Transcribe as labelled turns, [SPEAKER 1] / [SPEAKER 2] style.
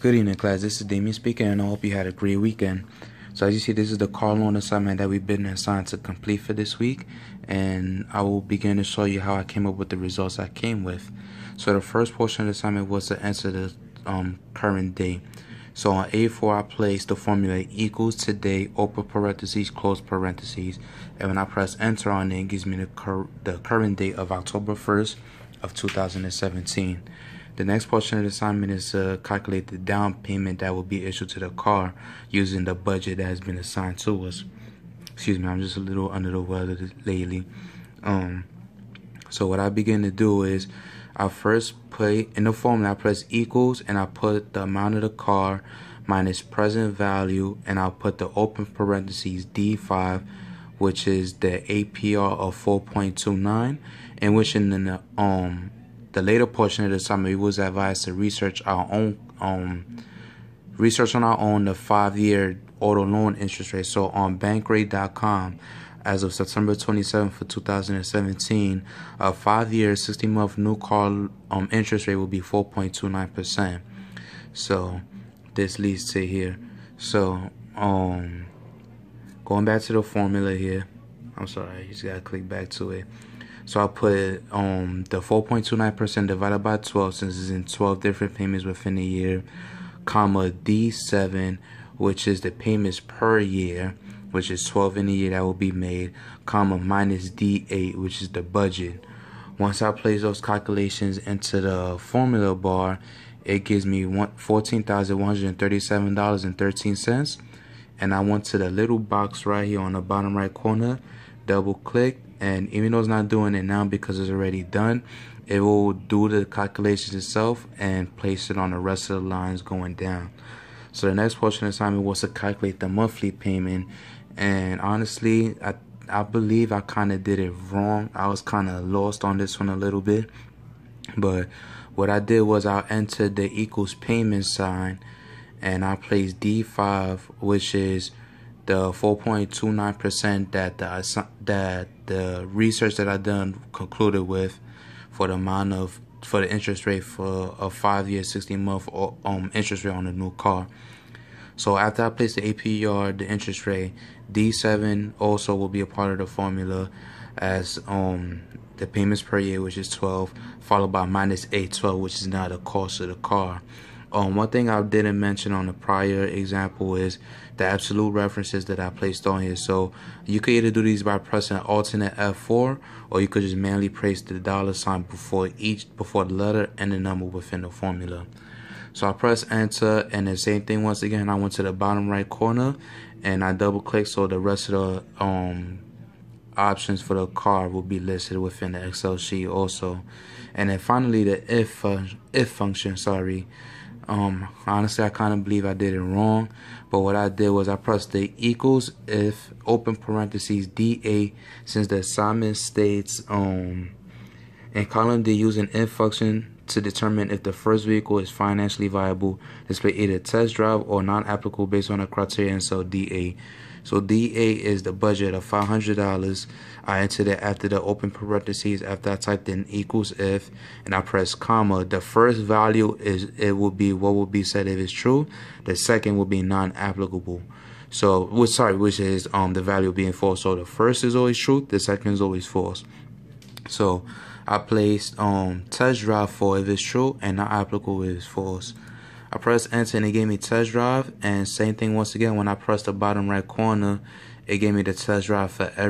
[SPEAKER 1] Good evening, class. This is Damien speaking, and I hope you had a great weekend. So as you see, this is the car loan assignment that we've been assigned to complete for this week, and I will begin to show you how I came up with the results I came with. So the first portion of the assignment was to enter the current day. So on A4, I placed the formula equals today, open parentheses, close parentheses, and when I press enter on it gives me the current date of October 1st of 2017. The next portion of the assignment is to calculate the down payment that will be issued to the car using the budget that has been assigned to us. Excuse me, I'm just a little under the weather lately. So what I begin to do is I first put in the formula, I press equals and I put the amount of the car minus present value, and I'll put the open parentheses D5, which is the APR of 4.29, and which in the later portion of the assignment, we was advised to research our own research on our own the 5-year auto loan interest rate. So on bankrate.com, as of September 27th for 2017, a 5-year 60-month new car interest rate will be 4.29%. So this leads to here. So going back to the formula here, I'm sorry, you just gotta click back to it. So I'll put the 4.29% divided by 12, since it's in 12 different payments within a year, comma D7, which is the payments per year, which is 12 in a year that will be made, comma minus D8, which is the budget. Once I place those calculations into the formula bar, it gives me $14,137.13. And I went to the little box right here on the bottom right corner, double click, and even though it's not doing it now because it's already done, it will do the calculations itself and place it on the rest of the lines going down. So the next portion of the assignment was to calculate the monthly payment, and honestly, I believe I kind of did it wrong. I was kind of lost on this one a little bit, but what I did was I entered the equals payment sign, and I placed D5, which is the 4.29% that the research that I done concluded with for the interest rate for a 5-year 60-month interest rate on a new car. So after I place the APR, the interest rate, D7 also will be a part of the formula as the payments per year, which is 12, followed by minus 812, which is now the cost of the car. One thing I didn't mention on the prior example is the absolute references that I placed on here. So you could either do these by pressing alternate F4, or you could just manually place the $ before the letter and the number within the formula. So I press enter, and the same thing once again. I went to the bottom right corner and I double click, so the rest of the options for the car will be listed within the Excel sheet also. And then finally the if function, sorry. Honestly, I kind of believe I did it wrong, but what I did was I pressed the equals if open parentheses D8, since the assignment states in column D, use an if function to determine if the first vehicle is financially viable, display either test drive or non-applicable based on the criteria, and so D8. So D8 is the budget of $500. I entered it after the open parentheses, after I typed in equals if, and I press comma. The first value will be what will be said if it's true. The second will be non-applicable. So which is the value being false. So the first is always true, the second is always false. So I placed test drive for if it's true and not applicable if it's false. I pressed enter and it gave me test drive, and same thing once again when I pressed the bottom right corner, it gave me the test drive for every